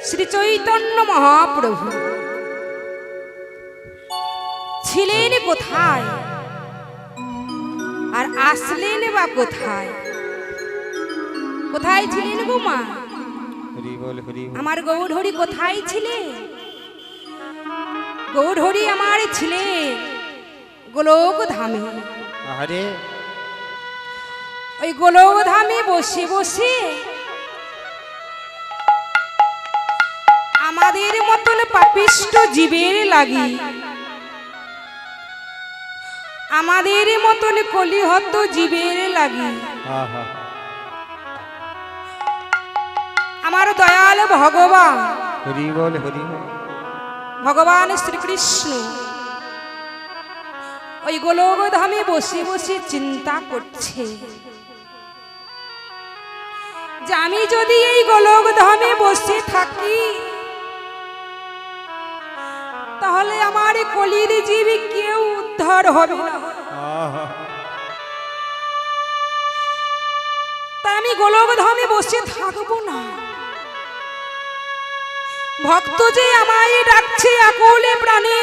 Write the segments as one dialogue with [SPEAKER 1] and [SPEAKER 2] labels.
[SPEAKER 1] শ্রী চৈতন্য মহাপ্রভু ছিলেন কোথায় আর আসলেন বা কোথায়? কোথায় ছিলেন গো মা? আমার গৌরহরি কোথায় ছিলেন? গৌরহরি আমার ছিলেন গোলক ধামে।
[SPEAKER 2] আরে
[SPEAKER 1] ওই গোলক ধামে বসে বসে আমাদের মতন পাপিষ্ট জীবের লাগি, আমাদের মতন কলিহত জীবের লাগি আমার দয়াল ভগবান
[SPEAKER 2] হরি বল হরি বল
[SPEAKER 1] ভগবান শ্রীকৃষ্ণ ওই গোলক ধামে বসে বসে চিন্তা করছে যে আমি যদি এই গোলক ধামে বসে থাকি তাহলে আমার কলির জীব কেউ উদ্ধার হবে না। তা আমি গোলক ধামে বসে থাকবো না। ভক্ত যে আমায় ডাকছে আকুলে প্রাণে,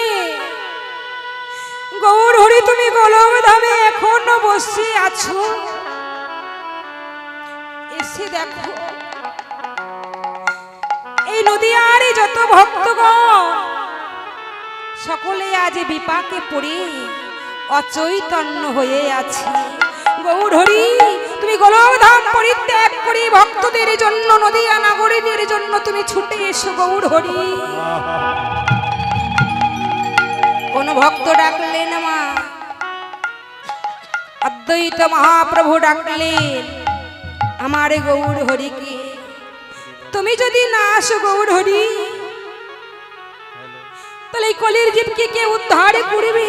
[SPEAKER 1] গৌরহরি তুমি গোলক ধামে এখনো বসে আছো, এসে দেখো এই নদিয়ার যত ভক্তগণ সকলে আজ বিপাকে পড়ে অচৈতন্য হয়ে আছে। গৌরহরি তুমি গোলক ধাম পরিত্যাগ করে ভক্তদের জন্য, নদিয়া নাগরীদের জন্য তুমি ছুটে এসো গৌরহরি। কোন ভক্ত ডাকলেন মা? অদ্বৈত মহাপ্রভু ডাকলেন আমার গৌরহরিকে। তুমি যদি না আসো গৌরহরি তাহলে কলির জীবকে কে উদ্ধার করবে?